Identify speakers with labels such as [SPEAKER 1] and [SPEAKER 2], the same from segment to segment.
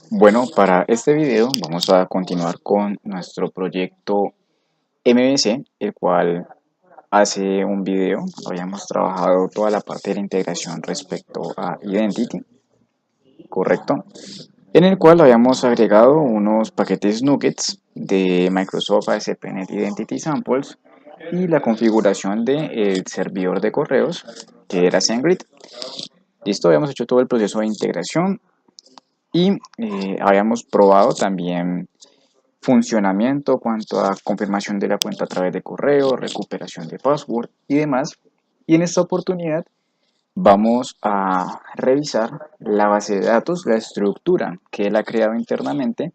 [SPEAKER 1] Bueno, para este video vamos a continuar con nuestro proyecto MVC, el cual hace un video habíamos trabajado toda la parte de la integración respecto a Identity, correcto, en el cual habíamos agregado unos paquetes nuggets de Microsoft ASP.NET Identity Samples y la configuración del servidor de correos que era SendGrid. Listo, habíamos hecho todo el proceso de integración y habíamos probado también funcionamiento cuanto a confirmación de la cuenta a través de correo, recuperación de password y demás. Y en esta oportunidad vamos a revisar la base de datos, la estructura que él ha creado internamente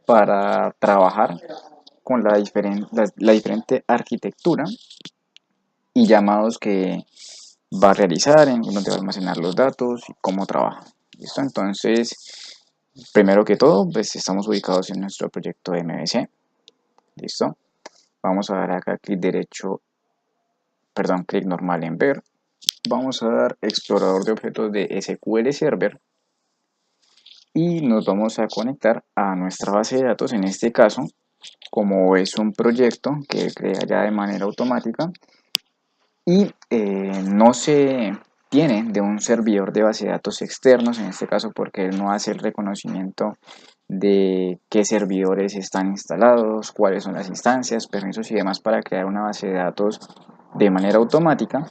[SPEAKER 1] para trabajar con la diferente arquitectura y llamados que va a realizar, en donde va a almacenar los datos y cómo trabaja. ¿Listo? Entonces, primero que todo, pues estamos ubicados en nuestro proyecto de MVC. ¿Listo? Vamos a dar acá clic derecho, perdón, clic normal en ver. Vamos a dar explorador de objetos de SQL Server y nos vamos a conectar a nuestra base de datos. En este caso, como es un proyecto que crea ya de manera automática y no se tiene de un servidor de base de datos externos, en este caso porque él no hace el reconocimiento de qué servidores están instalados, cuáles son las instancias, permisos y demás para crear una base de datos de manera automática.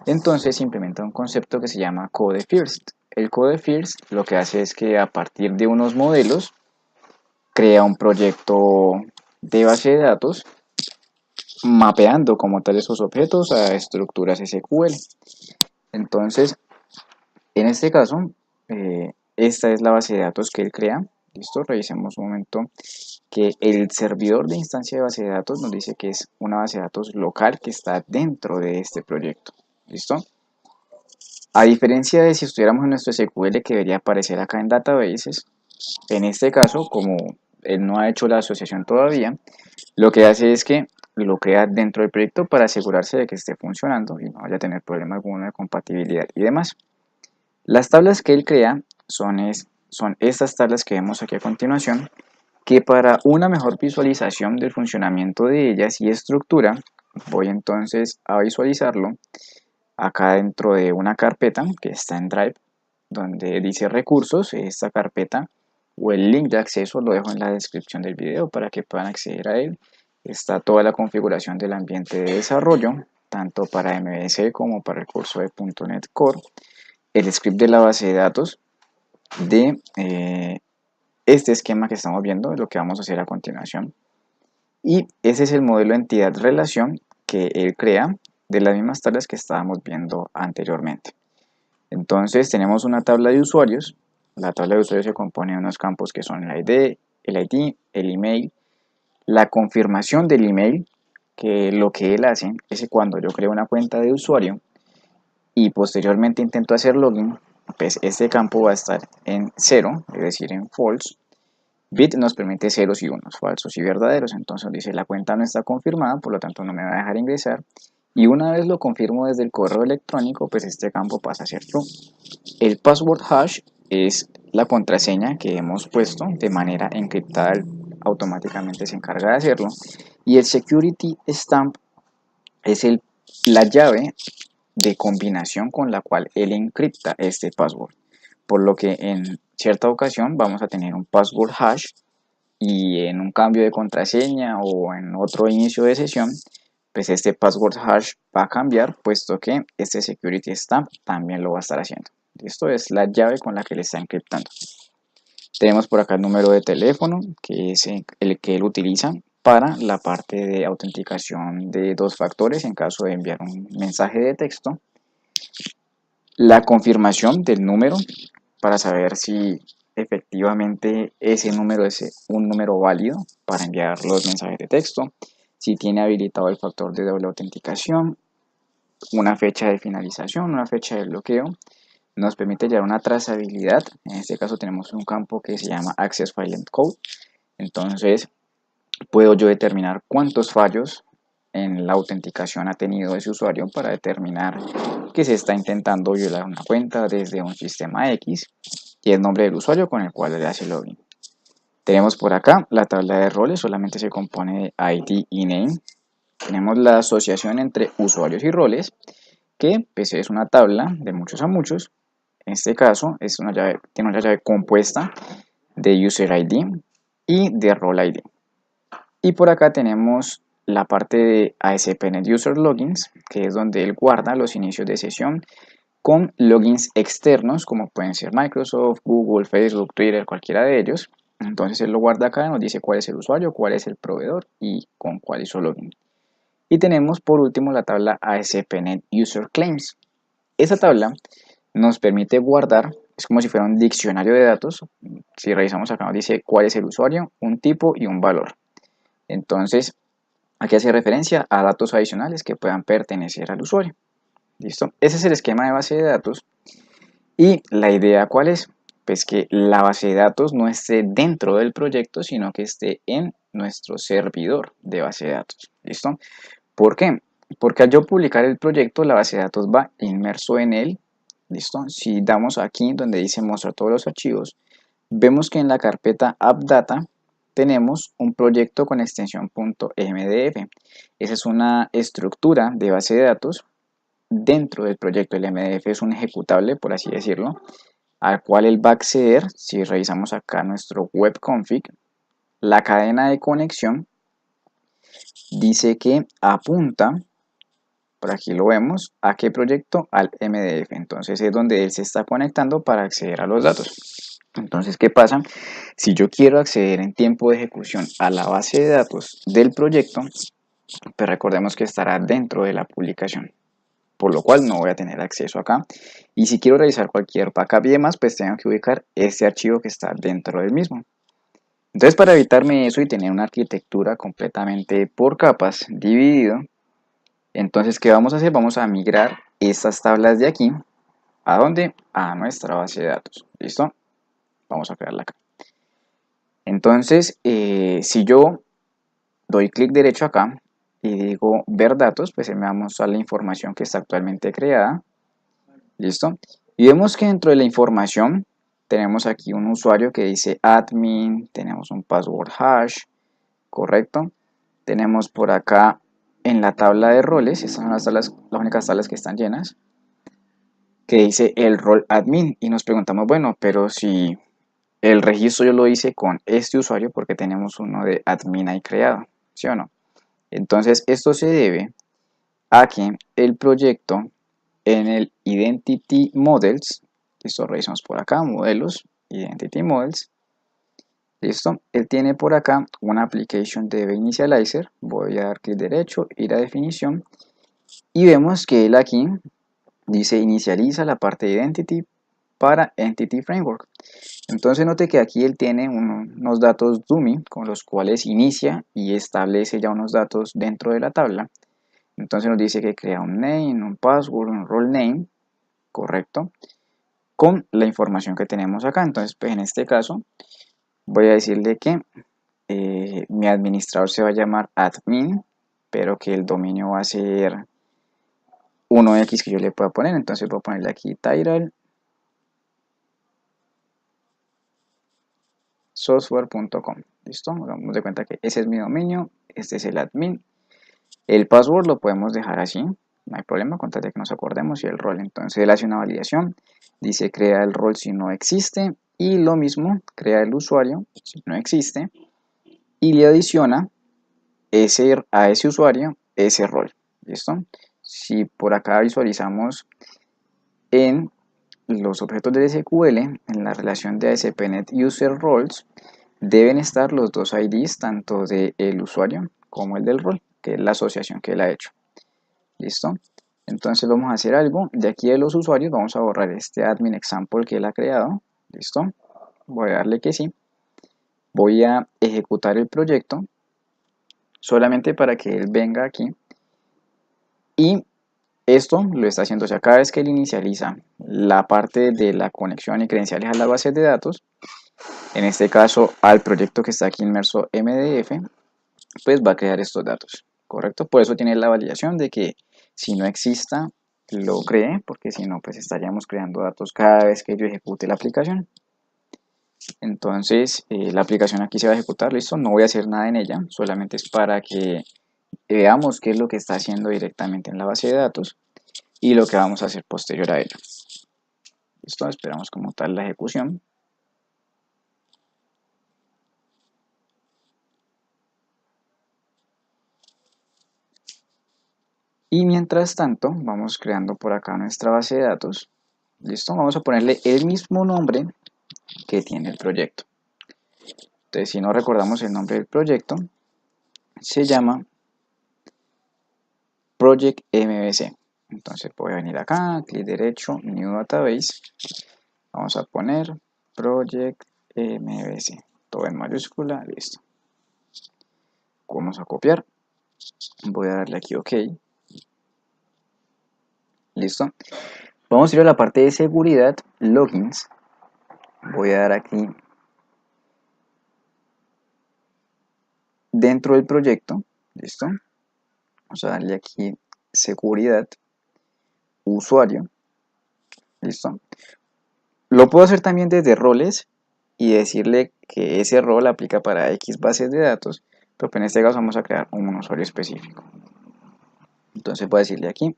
[SPEAKER 1] Entonces se implementa un concepto que se llama Code First. El Code First lo que hace es que a partir de unos modelos crea un proyecto de base de datos mapeando como tal esos objetos a estructuras SQL. Entonces, en este caso, esta es la base de datos que él crea. Listo, revisemos un momento que el servidor de instancia de base de datos nos dice que es una base de datos local que está dentro de este proyecto. ¿Listo? A diferencia de si estuviéramos en nuestro SQL que debería aparecer acá en Databases, en este caso, como él no ha hecho la asociación todavía, lo que hace es que lo crea dentro del proyecto para asegurarse de que esté funcionando y no vaya a tener problema alguno de compatibilidad y demás. Las tablas que él crea son estas tablas que vemos aquí a continuación, que para una mejor visualización del funcionamiento de ellas y estructura, voy entonces a visualizarlo acá dentro de una carpeta que está en Drive, donde dice recursos. Esta carpeta o el link de acceso lo dejo en la descripción del video para que puedan acceder a él. Está toda la configuración del ambiente de desarrollo, tanto para MVC como para el curso de .NET Core, el script de la base de datos de este esquema que estamos viendo, lo que vamos a hacer a continuación. Y ese es el modelo entidad-relación que él crea de las mismas tablas que estábamos viendo anteriormente. Entonces tenemos una tabla de usuarios. La tabla de usuarios se compone de unos campos que son el ID, el email, la confirmación del email, que lo que él hace es que cuando yo creo una cuenta de usuario y posteriormente intento hacer login, pues este campo va a estar en 0, es decir, en false. Bit nos permite ceros y unos, falsos y verdaderos. Entonces dice la cuenta no está confirmada, por lo tanto no me va a dejar ingresar. Y una vez lo confirmo desde el correo electrónico, pues este campo pasa a ser true. El password hash es la contraseña que hemos puesto de manera encriptada, automáticamente se encarga de hacerlo. Y el security stamp es la llave de combinación con la cual él encripta este password. Por lo que en cierta ocasión vamos a tener un password hash y en un cambio de contraseña o en otro inicio de sesión, pues este password hash va a cambiar, puesto que este security stamp también lo va a estar haciendo. Esto es la llave con la que le está encriptando. Tenemos por acá el número de teléfono, que es el que él utiliza para la parte de autenticación de dos factores en caso de enviar un mensaje de texto. La confirmación del número para saber si efectivamente ese número es un número válido para enviar los mensajes de texto, si tiene habilitado el factor de doble autenticación, una fecha de finalización, una fecha de bloqueo. Nos permite llevar una trazabilidad. En este caso tenemos un campo que se llama Access File Code. Entonces puedo yo determinar cuántos fallos en la autenticación ha tenido ese usuario para determinar que se está intentando violar una cuenta desde un sistema X y el nombre del usuario con el cual le hace login. Tenemos por acá la tabla de roles, solamente se compone de ID y name. Tenemos la asociación entre usuarios y roles, que pues, es una tabla de muchos a muchos. En este caso tiene una llave compuesta de user ID y de role ID. Y por acá tenemos la parte de ASP.NET User Logins, que es donde él guarda los inicios de sesión con logins externos, como pueden ser Microsoft, Google, Facebook, Twitter, cualquiera de ellos. Entonces él lo guarda acá, nos dice cuál es el usuario, cuál es el proveedor y con cuál hizo login. Y tenemos por último la tabla ASP.NET User Claims. Esa tabla nos permite guardar, es como si fuera un diccionario de datos. Si revisamos acá nos dice cuál es el usuario, un tipo y un valor. Entonces, aquí hace referencia a datos adicionales que puedan pertenecer al usuario. ¿Listo? Ese es el esquema de base de datos. Y la idea, ¿cuál es? Pues que la base de datos no esté dentro del proyecto, sino que esté en nuestro servidor de base de datos. ¿Listo? ¿Por qué? Porque al yo publicar el proyecto, la base de datos va inmerso en él. ¿Listo? Si damos aquí donde dice mostrar todos los archivos, vemos que en la carpeta AppData tenemos un proyecto con extensión .mdf. Esa es una estructura de base de datos dentro del proyecto. El MDF es un ejecutable, por así decirlo, al cual él va a acceder. Si revisamos acá nuestro web config, la cadena de conexión dice que apunta, por aquí lo vemos, ¿a qué proyecto? Al MDF. Entonces es donde él se está conectando para acceder a los datos. Entonces, ¿qué pasa? Si yo quiero acceder en tiempo de ejecución a la base de datos del proyecto, pues recordemos que estará dentro de la publicación, por lo cual no voy a tener acceso acá. Y si quiero realizar cualquier backup y demás, pues tengo que ubicar este archivo que está dentro del mismo. Entonces, para evitarme eso y tener una arquitectura completamente por capas dividido, entonces, ¿qué vamos a hacer? Vamos a migrar estas tablas de aquí. ¿A dónde? A nuestra base de datos. ¿Listo? Vamos a crearla acá. Entonces, si yo doy clic derecho acá y digo ver datos, pues él me va a mostrar la información que está actualmente creada. ¿Listo? Y vemos que dentro de la información tenemos aquí un usuario que dice admin, tenemos un password hash, ¿correcto? Tenemos por acá en la tabla de roles, estas son las únicas tablas que están llenas, que dice el rol admin y nos preguntamos, bueno, pero si el registro yo lo hice con este usuario porque tenemos uno de admin ahí creado, ¿sí o no? Entonces esto se debe a que el proyecto en el Identity Models, listo, revisamos por acá, modelos, Identity Models, listo, él tiene por acá una application de initializer, voy a dar clic derecho, ir a definición, y vemos que él aquí dice inicializa la parte de Identity para Entity Framework. Entonces note que aquí él tiene unos datos dummy con los cuales inicia y establece ya unos datos dentro de la tabla. Entonces nos dice que crea un name, un password, un role name, correcto, con la información que tenemos acá. Entonces, pues en este caso, voy a decirle que mi administrador se va a llamar admin, pero que el dominio va a ser 1x que yo le pueda poner. Entonces voy a ponerle aquí title software.com. ¿Listo? Damos de cuenta que ese es mi dominio, este es el admin. El password lo podemos dejar así, no hay problema, con tal de que nos acordemos, y el rol. Entonces él hace una validación, dice crea el rol si no existe, y lo mismo, crea el usuario si no existe, y le adiciona a ese usuario ese rol. ¿Listo? Si por acá visualizamos en los objetos de SQL, en la relación de ASP.NET User Roles, deben estar los dos IDs, tanto del usuario como el del rol, que es la asociación que él ha hecho. ¿Listo? Entonces vamos a hacer algo. De aquí de los usuarios vamos a borrar este admin example que él ha creado. ¿Listo? Voy a darle que sí. Voy a ejecutar el proyecto solamente para que él venga aquí. Y esto lo está haciendo, o sea, cada vez que él inicializa la parte de la conexión y credenciales a la base de datos, en este caso al proyecto que está aquí inmerso MDF, pues va a crear estos datos, ¿correcto? Por eso tiene la validación de que si no exista, lo cree, porque si no, pues estaríamos creando datos cada vez que yo ejecute la aplicación. Entonces, la aplicación aquí se va a ejecutar, listo, no voy a hacer nada en ella, solamente es para que veamos qué es lo que está haciendo directamente en la base de datos y lo que vamos a hacer posterior a ello. Listo, esperamos como tal la ejecución. Y mientras tanto, vamos creando por acá nuestra base de datos. Listo, vamos a ponerle el mismo nombre que tiene el proyecto. Entonces, si no recordamos el nombre del proyecto, se llama Project MVC. Entonces voy a venir acá, clic derecho, New Database. Vamos a poner Project MVC. Todo en mayúscula, listo. Vamos a copiar. Voy a darle aquí OK. Listo. Vamos a ir a la parte de seguridad, logins. Voy a dar aquí dentro del proyecto. Listo. Vamos a darle aquí seguridad, usuario. Listo. Lo puedo hacer también desde roles y decirle que ese rol aplica para X bases de datos, pero en este caso vamos a crear un usuario específico. Entonces voy a decirle aquí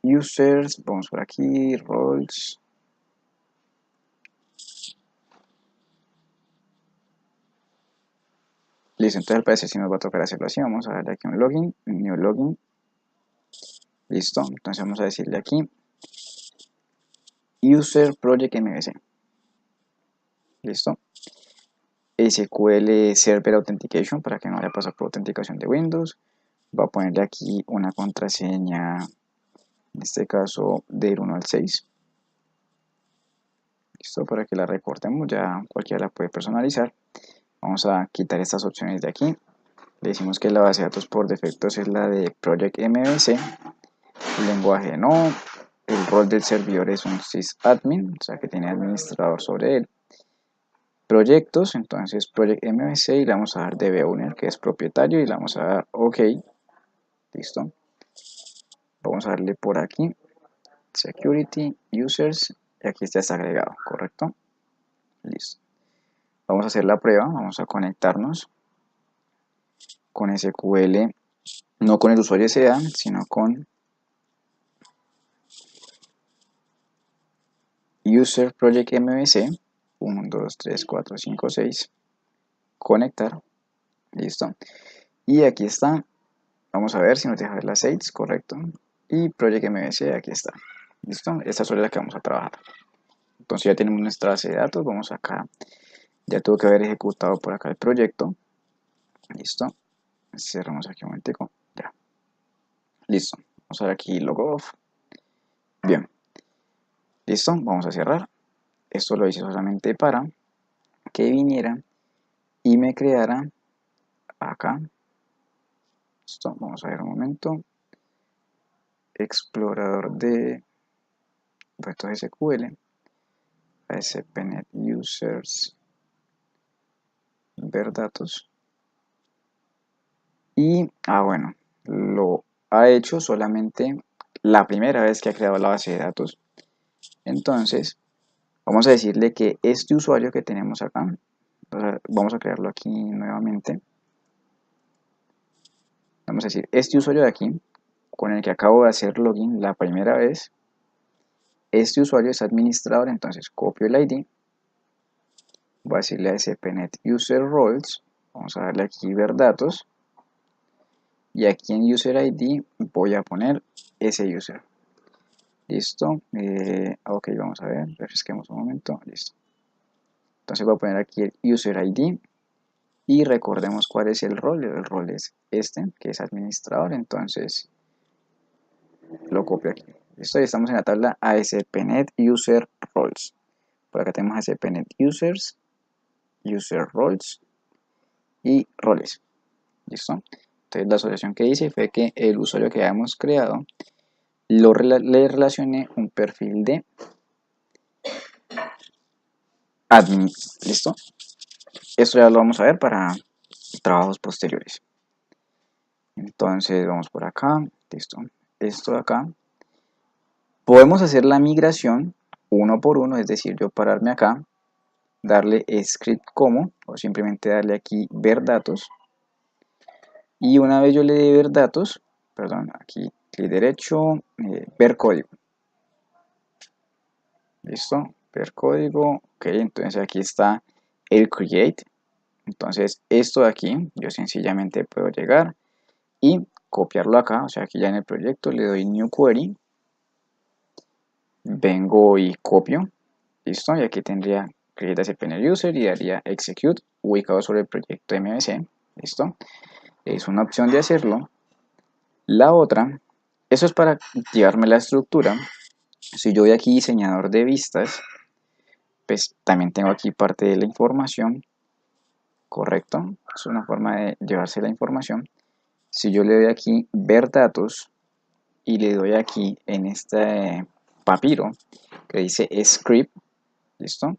[SPEAKER 1] users, vamos por aquí, roles. Listo, entonces al parecer sí nos va a tocar hacerlo así. Vamos a darle aquí un login, new login. Listo, entonces vamos a decirle aquí user project MVC. Listo. SQL Server Authentication para que no vaya a pasar por autenticación de Windows. Va a ponerle aquí una contraseña, en este caso del 1 al 6. Listo, para que la recortemos, ya cualquiera la puede personalizar. Vamos a quitar estas opciones de aquí. Le decimos que la base de datos por defecto es la de Project MVC. El lenguaje no. El rol del servidor es un sysadmin, o sea que tiene administrador sobre él. Proyectos, entonces Project MVC y le vamos a dar DB Owner, que es propietario, y le vamos a dar OK. Listo. Vamos a darle por aquí Security, Users, y aquí ya está agregado, ¿correcto? Listo. Vamos a hacer la prueba, vamos a conectarnos con SQL, no con el usuario SA, sino con User Project MVC. 1, 2, 3, 4, 5, 6. Conectar. Listo. Y aquí está. Vamos a ver si nos deja ver las 6, correcto. Y Project MVC, aquí está. Listo. Esta es la que vamos a trabajar. Entonces ya tenemos nuestra base de datos. Vamos acá. Ya tuvo que haber ejecutado por acá el proyecto. Listo. Cerramos aquí un momentico. Ya. Listo. Vamos a ver aquí logoff. Bien. Listo. Vamos a cerrar. Esto lo hice solamente para que viniera y me creara acá. Listo. Vamos a ver un momento. Explorador de retos SQL. ASP.NET Users. Ver datos. Y, bueno, lo ha hecho solamente la primera vez que ha creado la base de datos. Entonces, vamos a decirle que este usuario que tenemos acá, vamos a crearlo aquí nuevamente. Vamos a decir, este usuario de aquí, con el que acabo de hacer login la primera vez, este usuario es administrador, entonces copio el ID. Voy a decirle a ASP.NET User Roles, vamos a darle aquí ver datos. Y aquí en User ID voy a poner ese user. Listo. Ok, vamos a ver. Refresquemos un momento. Listo. Entonces voy a poner aquí el User ID. Y recordemos cuál es el rol. El rol es este, que es administrador. Entonces lo copio aquí. Listo. Y estamos en la tabla ASP.NET User Roles. Por acá tenemos ASP.NET Users, User Roles y roles. Listo. Entonces la asociación que hice fue que el usuario que habíamos creado le relacioné un perfil de admin. ¿Listo? Esto ya lo vamos a ver para trabajos posteriores. Entonces vamos por acá. Listo. Esto de acá. Podemos hacer la migración uno por uno, es decir, yo pararme acá, darle script como, o simplemente darle aquí ver datos, y una vez yo le dé ver datos, perdón, aquí clic derecho, ver código, listo, ver código, ok, entonces aquí está el create, entonces esto de aquí, yo sencillamente puedo llegar y copiarlo acá, o sea, aquí ya en el proyecto le doy new query, vengo y copio, listo, y aquí tendría create as a panel user y daría execute ubicado sobre el proyecto MVC, listo, es una opción de hacerlo. La otra, eso es para llevarme la estructura. Si yo voy aquí diseñador de vistas, pues también tengo aquí parte de la información, correcto, es una forma de llevarse la información. Si yo le doy aquí ver datos y le doy aquí en este papiro que dice script, listo,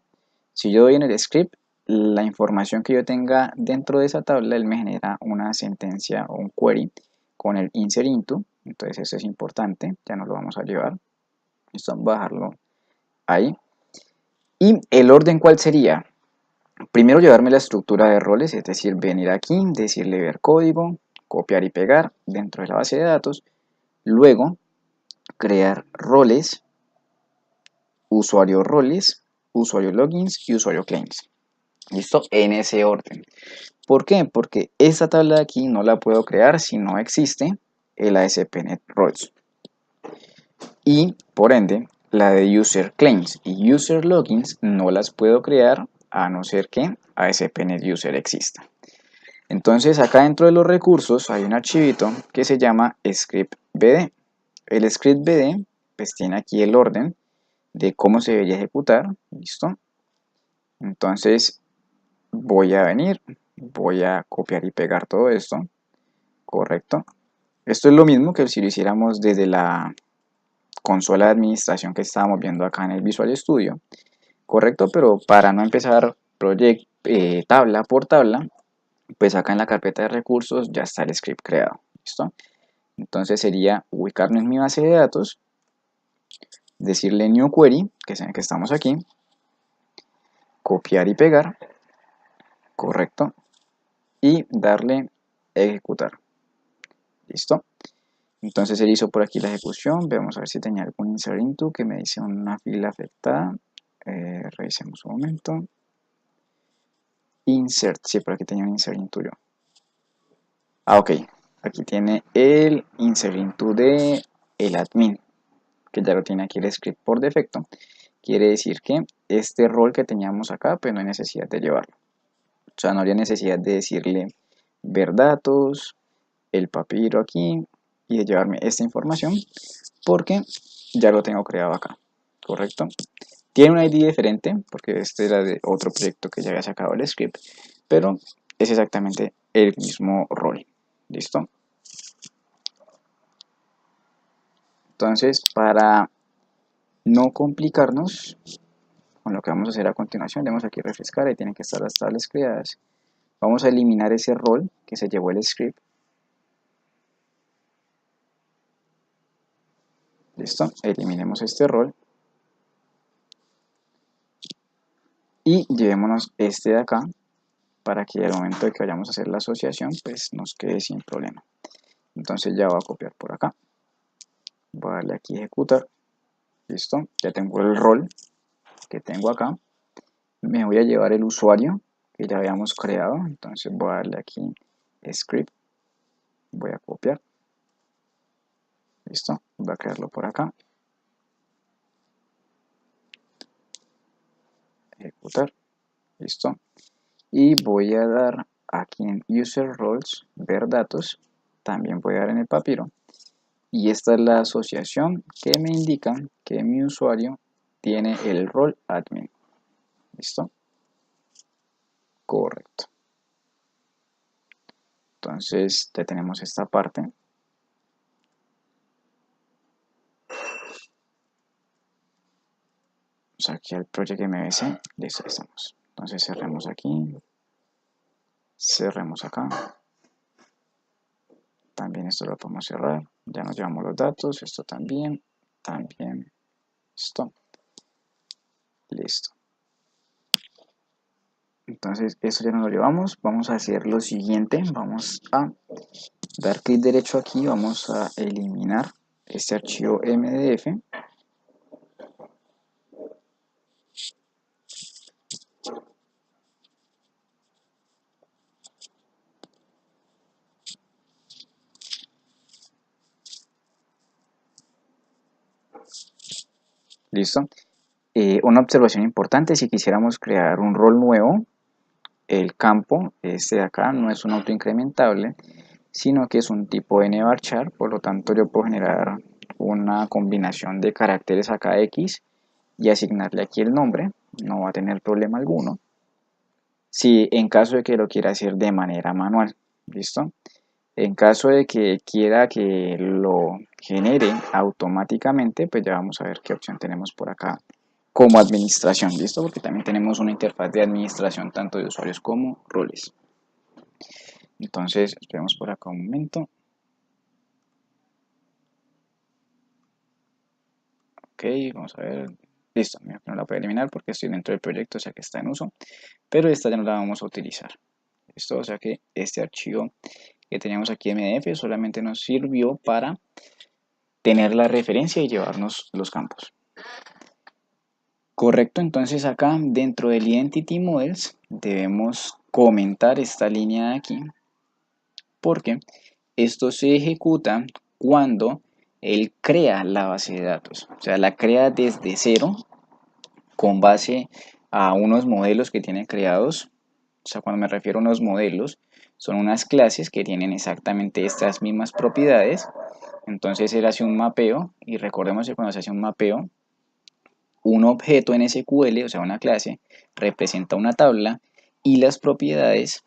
[SPEAKER 1] si yo doy en el script, la información que yo tenga dentro de esa tabla, él me genera una sentencia o un query con el insert into, entonces eso es importante, ya no lo vamos a llevar, listo, bajarlo ahí. Y el orden, ¿cuál sería? Primero llevarme la estructura de roles, es decir, venir aquí, decirle ver código, copiar y pegar dentro de la base de datos, luego crear roles, usuario roles, usuario logins y usuario claims. ¿Listo? En ese orden. ¿Por qué? Porque esta tabla de aquí no la puedo crear si no existe el ASP.NET Roles. Y por ende, la de User Claims y User Logins no las puedo crear a no ser que ASP.NET User exista. Entonces acá dentro de los recursos hay un archivito que se llama script.bd. El script.bd pues tiene aquí el orden de cómo se debería ejecutar. ¿Listo? Entonces voy a venir, voy a copiar y pegar todo esto. Correcto. Esto es lo mismo que si lo hiciéramos desde la consola de administración que estábamos viendo acá en el Visual Studio. Correcto, pero para no empezar tabla por tabla, pues acá en la carpeta de recursos ya está el script creado. ¿Listo? Entonces sería ubicarnos en mi base de datos, decirle new query, que es en el que estamos aquí, copiar y pegar, correcto, y darle ejecutar. ¿Listo? Entonces él hizo por aquí la ejecución, vamos a ver si tenía algún insert into que me dice una fila afectada, revisemos un momento, insert, sí, por aquí tenía un insert into yo. Ok, aquí tiene el insert into de el admin, que ya lo tiene aquí el script por defecto. Quiere decir que este rol que teníamos acá, pues no hay necesidad de llevarlo. O sea, no habría necesidad de decirle ver datos, el papiro aquí y de llevarme esta información porque ya lo tengo creado acá, ¿correcto? Tiene un ID diferente porque este era de otro proyecto que ya había sacado el script, pero es exactamente el mismo rol, ¿listo? Entonces, para no complicarnos con lo que vamos a hacer a continuación, le damos aquí refrescar, ahí tienen que estar las tablas creadas. Vamos a eliminar ese rol que se llevó el script. Listo, eliminemos este rol. Y llevémonos este de acá para que al momento de que vayamos a hacer la asociación, pues nos quede sin problema. Entonces ya voy a copiar por acá. Voy a darle aquí ejecutar. Listo, ya tengo el rol que tengo acá. Me voy a llevar el usuario que ya habíamos creado. Entonces voy a darle aquí script. Voy a copiar. Listo, voy a crearlo por acá. Ejecutar. Listo. Y voy a dar aquí en user roles ver datos. También voy a dar en el papiro. Y esta es la asociación que me indica que mi usuario tiene el rol admin. ¿Listo? Correcto. Entonces ya tenemos esta parte. Vamos aquí al Project MVC. Listo, estamos. Entonces cerremos aquí. Cerremos acá. También esto lo podemos cerrar. Ya nos llevamos los datos. Esto también. También. Esto. Listo. Entonces, eso ya nos lo llevamos. Vamos a hacer lo siguiente. Vamos a dar clic derecho aquí. Vamos a eliminar este archivo MDF. Listo. Una observación importante, si quisiéramos crear un rol nuevo, el campo, este de acá, no es un autoincrementable, sino que es un tipo nvarchar, por lo tanto yo puedo generar una combinación de caracteres acá X y asignarle aquí el nombre, no va a tener problema alguno, si en caso de que lo quiera hacer de manera manual, ¿listo? En caso de que quiera que lo genere automáticamente, pues ya vamos a ver qué opción tenemos por acá como administración, ¿listo? Porque también tenemos una interfaz de administración tanto de usuarios como roles. Entonces, esperemos por acá un momento. Ok, vamos a ver. Listo, mira, no la voy a eliminar porque estoy dentro del proyecto, o sea que está en uso. Pero esta ya no la vamos a utilizar. Listo, o sea que este archivo que teníamos aquí en MDF solamente nos sirvió para tener la referencia y llevarnos los campos. Correcto, entonces acá dentro del Identity Models debemos comentar esta línea de aquí porque esto se ejecuta cuando él crea la base de datos, o sea, la crea desde cero con base a unos modelos que tiene creados. O sea, cuando me refiero a unos modelos, son unas clases que tienen exactamente estas mismas propiedades. Entonces él hace un mapeo y recordemos que cuando se hace un mapeo, un objeto en SQL, o sea, una clase, representa una tabla y las propiedades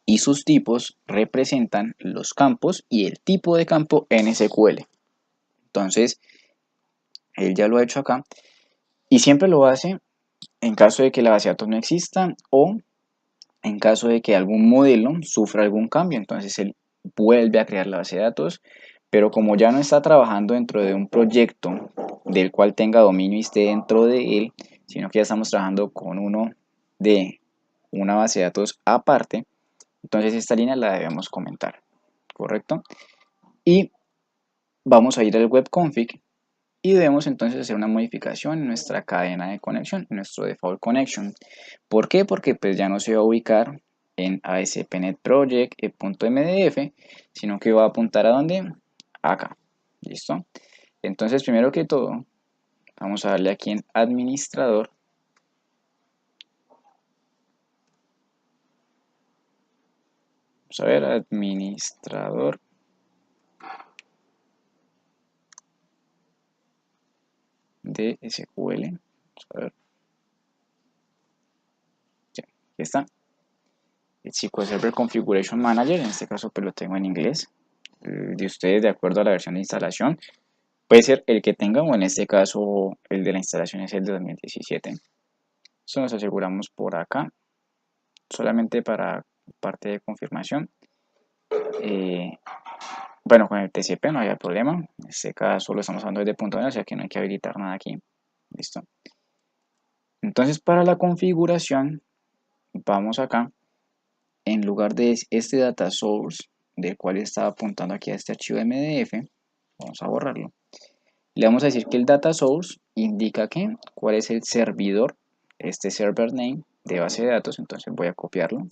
[SPEAKER 1] y sus tipos representan los campos y el tipo de campo en SQL. Entonces, él ya lo ha hecho acá y siempre lo hace en caso de que la base de datos no exista o en caso de que algún modelo sufra algún cambio. Entonces, él vuelve a crear la base de datos, pero como ya no está trabajando dentro de un proyecto del cual tenga dominio y esté dentro de él, sino que ya estamos trabajando con uno de una base de datos aparte, entonces esta línea la debemos comentar, ¿correcto? Y vamos a ir al web config y debemos entonces hacer una modificación en nuestra cadena de conexión, en nuestro default connection. ¿Por qué? Porque pues ya no se va a ubicar en ASP.NET Project.mdf, sino que va a apuntar a dónde? Acá. ¿Listo? Entonces, primero que todo, vamos a darle aquí en administrador. Vamos a ver, administrador. De SQL. Vamos a ver. Sí, aquí está. El SQL Server Configuration Manager. En este caso, pues lo tengo en inglés. De ustedes, de acuerdo a la versión de instalación, puede ser el que tenga, o en este caso, el de la instalación es el de 2017. Eso nos aseguramos por acá. Solamente para parte de confirmación. Bueno, con el TCP no hay problema. En este caso lo estamos usando desde .NET, o sea que no hay que habilitar nada aquí. Listo. Entonces, para la configuración, vamos acá. En lugar de este data source, del cual estaba apuntando aquí a este archivo MDF, vamos a borrarlo. Le vamos a decir que el data source indica que cuál es el servidor, este server name de base de datos. Entonces voy a copiarlo,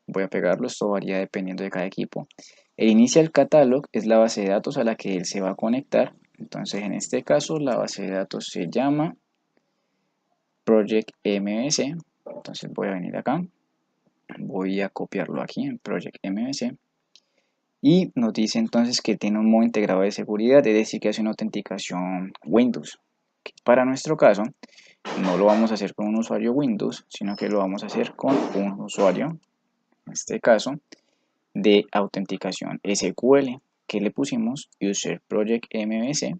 [SPEAKER 1] voy a pegarlo, esto varía dependiendo de cada equipo. El initial catalog es la base de datos a la que él se va a conectar. Entonces en este caso la base de datos se llama Project MVC. Entonces voy a venir acá, voy a copiarlo aquí en Project MVC. Y nos dice entonces que tiene un modo integrado de seguridad, es decir, que hace una autenticación Windows. Para nuestro caso, no lo vamos a hacer con un usuario Windows, sino que lo vamos a hacer con un usuario, en este caso, de autenticación SQL, que le pusimos user project mbc,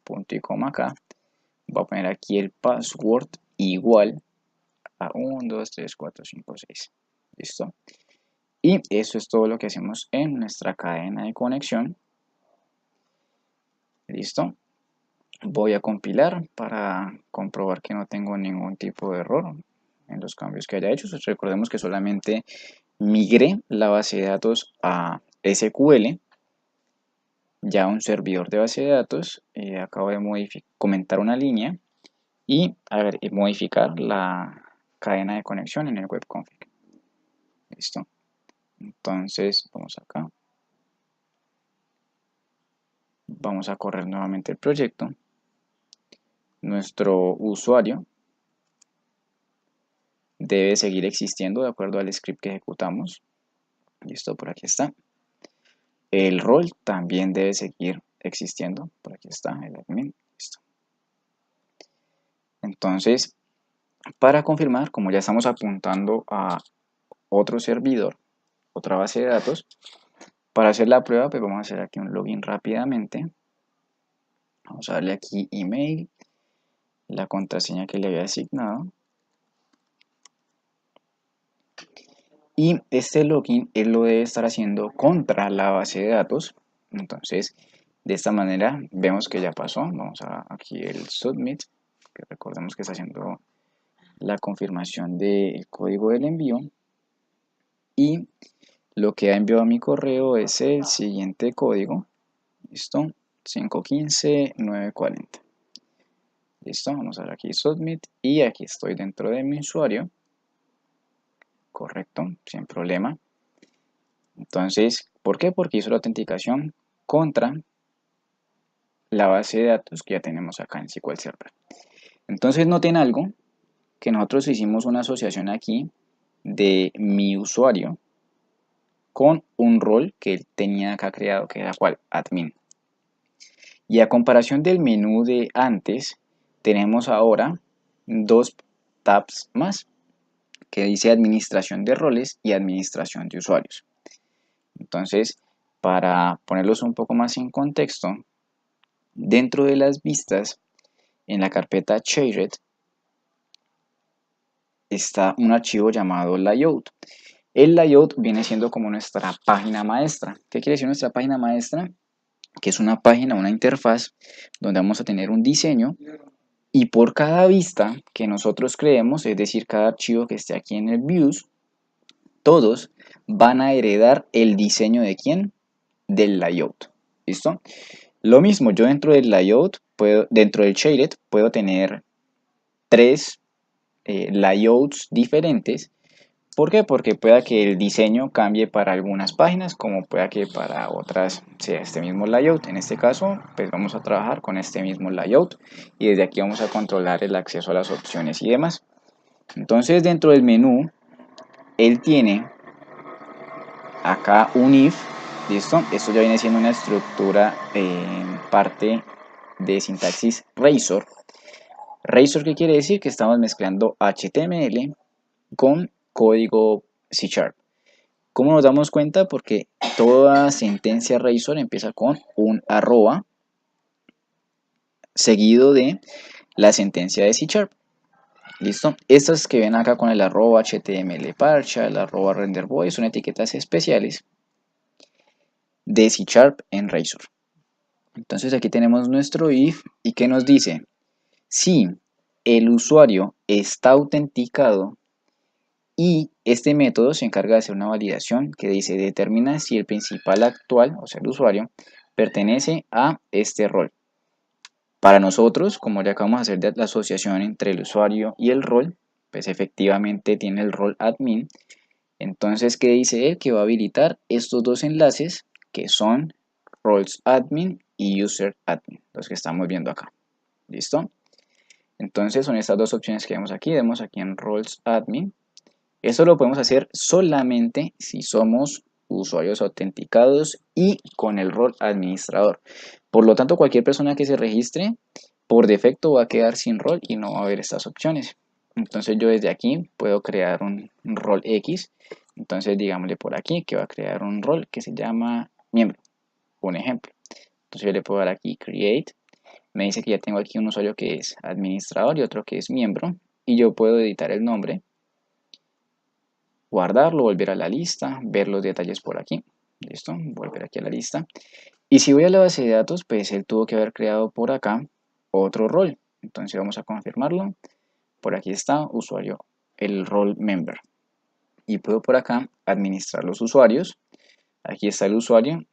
[SPEAKER 1] punto y coma acá. Voy a poner aquí el password igual a 1, 2, 3, 4, 5, 6. ¿Listo? Y eso es todo lo que hacemos en nuestra cadena de conexión. ¿Listo? Voy a compilar para comprobar que no tengo ningún tipo de error en los cambios que haya hecho. Recordemos que solamente migré la base de datos a SQL, ya un servidor de base de datos. Acabo de comentar una línea y modificar la cadena de conexión en el webconfig. Listo. Entonces vamos acá. Vamos a correr nuevamente el proyecto. Nuestro usuario debe seguir existiendo de acuerdo al script que ejecutamos. Listo, por aquí está. El rol también debe seguir existiendo. Por aquí está el admin. Listo. Entonces, para confirmar, como ya estamos apuntando a otro servidor, otra base de datos, para hacer la prueba, pues vamos a hacer aquí un login rápidamente. Vamos a darle aquí email, la contraseña que le había asignado. Y este login él lo debe estar haciendo contra la base de datos. Entonces, de esta manera vemos que ya pasó. Vamos a aquí el submit, que recordemos que está haciendo la confirmación del código del envío. Y lo que ha enviado a mi correo es el siguiente código. Listo, 515940. Listo, vamos a dar aquí submit y aquí estoy dentro de mi usuario. Correcto, sin problema. Entonces, ¿por qué? Porque hizo la autenticación contra la base de datos que ya tenemos acá en SQL Server. Entonces noten algo, que nosotros hicimos una asociación aquí de mi usuario con un rol que él tenía acá creado, que era cual admin. Y a comparación del menú de antes, tenemos ahora dos tabs más, que dice administración de roles y administración de usuarios. Entonces, para ponerlos un poco más en contexto, dentro de las vistas, en la carpeta Shared, está un archivo llamado layout. El layout viene siendo como nuestra página maestra. ¿Qué quiere decir nuestra página maestra? Que es una página, una interfaz, donde vamos a tener un diseño y por cada vista que nosotros creemos, es decir, cada archivo que esté aquí en el views, todos van a heredar el diseño de quién? Del layout. ¿Listo? Lo mismo, yo dentro del layout, dentro del shaded, puedo tener tres layouts diferentes. ¿Por qué? Porque pueda que el diseño cambie para algunas páginas, como pueda que para otras sea este mismo layout. En este caso, pues vamos a trabajar con este mismo layout y desde aquí vamos a controlar el acceso a las opciones y demás. Entonces, dentro del menú, él tiene acá un if. ¿Listo? Esto ya viene siendo una estructura en parte de sintaxis Razor. Razor, ¿qué quiere decir? Que estamos mezclando HTML con código C#. ¿Cómo nos damos cuenta? Porque toda sentencia Razor empieza con un arroba seguido de la sentencia de C#. ¿Listo? Estas que ven acá con el arroba HTML parcha, el arroba renderboy, son etiquetas especiales de C# en Razor. Entonces aquí tenemos nuestro if y ¿qué nos dice? Si el usuario está autenticado y este método se encarga de hacer una validación que dice determina si el principal actual, o sea el usuario, pertenece a este rol. Para nosotros, como ya acabamos de hacer la asociación entre el usuario y el rol, pues efectivamente tiene el rol admin. Entonces, ¿qué dice él? Que va a habilitar estos dos enlaces que son roles admin y user admin, los que estamos viendo acá. ¿Listo? Entonces son estas dos opciones que vemos aquí. Vemos aquí en roles admin. Esto lo podemos hacer solamente si somos usuarios autenticados y con el rol administrador. Por lo tanto, cualquier persona que se registre, por defecto va a quedar sin rol y no va a haber estas opciones. Entonces yo desde aquí puedo crear un rol X. Entonces digámosle por aquí que va a crear un rol que se llama miembro. Un ejemplo. Entonces yo le puedo dar aquí create. Me dice que ya tengo aquí un usuario que es administrador y otro que es miembro. Y yo puedo editar el nombre, guardarlo, volver a la lista, ver los detalles por aquí. Listo, volver aquí a la lista. Y si voy a la base de datos, pues él tuvo que haber creado por acá otro rol. Entonces vamos a confirmarlo. Por aquí está usuario, el rol member. Y puedo por acá administrar los usuarios. Aquí está el usuario.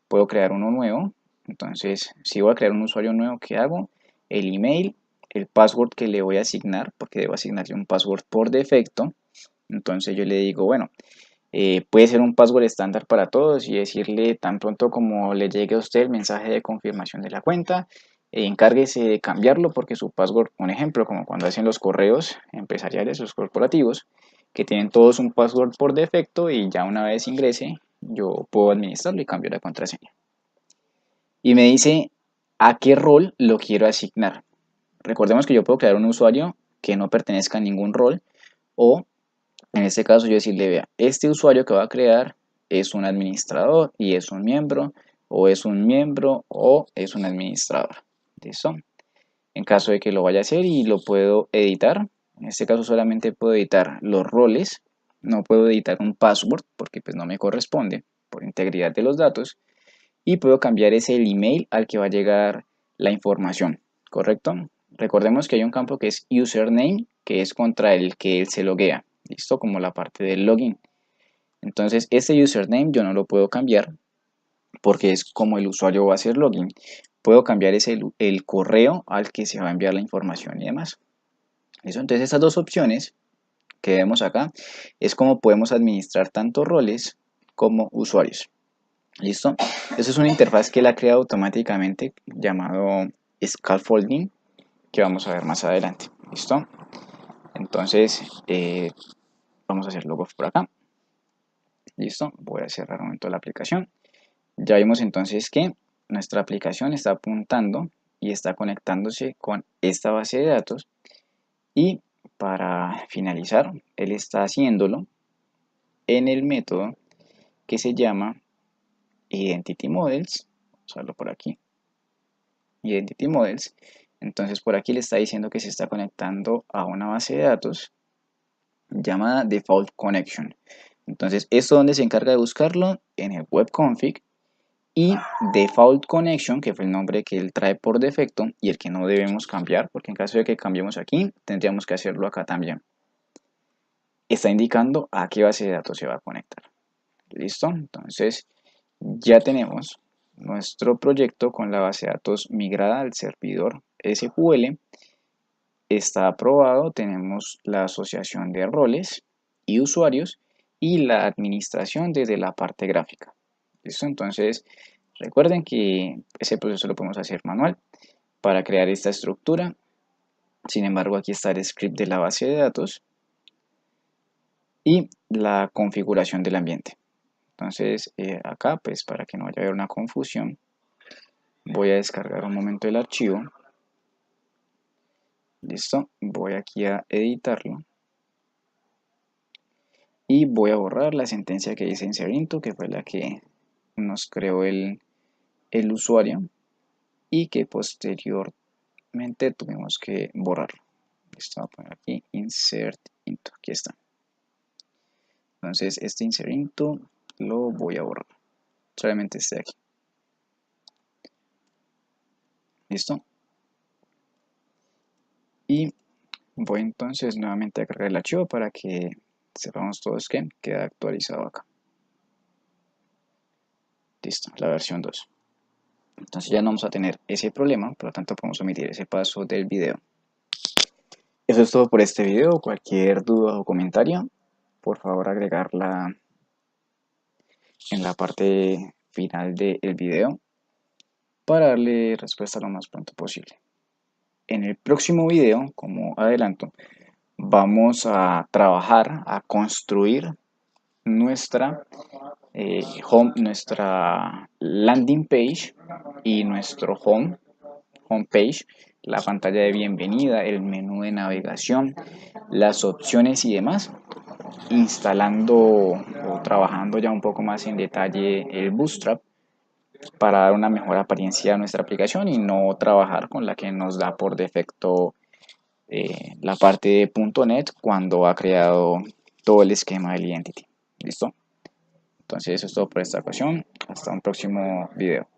[SPEAKER 1] Puedo crear uno nuevo. Entonces, si voy a crear un usuario nuevo, ¿qué hago? El email, el password que le voy a asignar, porque debo asignarle un password por defecto. Entonces yo le digo, bueno, puede ser un password estándar para todos y decirle tan pronto como le llegue a usted el mensaje de confirmación de la cuenta, encárguese de cambiarlo porque su password, un ejemplo, como cuando hacen los correos empresariales, los corporativos, que tienen todos un password por defecto y ya una vez ingrese, yo puedo administrarlo y cambiar la contraseña. Y me dice a qué rol lo quiero asignar. Recordemos que yo puedo crear un usuario que no pertenezca a ningún rol o en este caso yo decirle, vea, este usuario que va a crear es un administrador y es un miembro, o es un miembro o es un administrador. ¿Listo? En caso de que lo vaya a hacer y lo puedo editar, en este caso solamente puedo editar los roles, no puedo editar un password porque pues no me corresponde por integridad de los datos, y puedo cambiar ese el email al que va a llegar la información, ¿correcto? Recordemos que hay un campo que es username, que es contra el que él se loguea, ¿listo? Como la parte del login. Entonces, este username yo no lo puedo cambiar porque es como el usuario va a hacer login. Puedo cambiar el correo al que se va a enviar la información y demás. ¿Listo? Entonces, estas dos opciones que vemos acá es como podemos administrar tanto roles como usuarios. ¿Listo? Eso es una interfaz que él ha creado automáticamente llamado scaffolding que vamos a ver más adelante. ¿Listo? Entonces, vamos a hacer logos por acá. ¿Listo? Voy a cerrar un momento la aplicación. Ya vimos entonces que nuestra aplicación está apuntando y está conectándose con esta base de datos. Y para finalizar, él está haciéndolo en el método que se llama Identity Models. Vamos a verlo por aquí. Identity Models. Entonces por aquí le está diciendo que se está conectando a una base de datos llamada Default Connection. Entonces esto donde se encarga de buscarlo en el web config y Default Connection, que fue el nombre que él trae por defecto y el que no debemos cambiar, porque en caso de que cambiemos aquí, tendríamos que hacerlo acá también. Está indicando a qué base de datos se va a conectar. ¿Listo? Entonces ya tenemos nuestro proyecto con la base de datos migrada al servidor SQL. Está aprobado, tenemos la asociación de roles y usuarios y la administración desde la parte gráfica. ¿Listo? Entonces recuerden que ese proceso lo podemos hacer manual para crear esta estructura. Sin embargo, aquí está el script de la base de datos y la configuración del ambiente. Entonces, acá, pues para que no vaya a haber una confusión, voy a descargar un momento el archivo. Listo, voy aquí a editarlo. Y voy a borrar la sentencia que dice insert into, que fue la que nos creó el usuario y que posteriormente tuvimos que borrarlo. Listo, voy a poner aquí insert into, aquí está. Entonces este insert into lo voy a borrar, solamente este de aquí. Listo. Y voy entonces nuevamente a cargar el archivo para que sepamos todos que queda actualizado acá. Listo, la versión 2. Entonces ya no vamos a tener ese problema, por lo tanto podemos omitir ese paso del video. Eso es todo por este video. Cualquier duda o comentario, por favor agregarla en la parte final del video para darle respuesta lo más pronto posible. En el próximo video, como adelanto, vamos a trabajar, a construir nuestra nuestra landing page y nuestro homepage, la pantalla de bienvenida, el menú de navegación, las opciones y demás, instalando o trabajando ya un poco más en detalle el Bootstrap para dar una mejor apariencia a nuestra aplicación y no trabajar con la que nos da por defecto la parte de .NET cuando ha creado todo el esquema del Identity. ¿Listo? Entonces eso es todo por esta ocasión. Hasta un próximo video.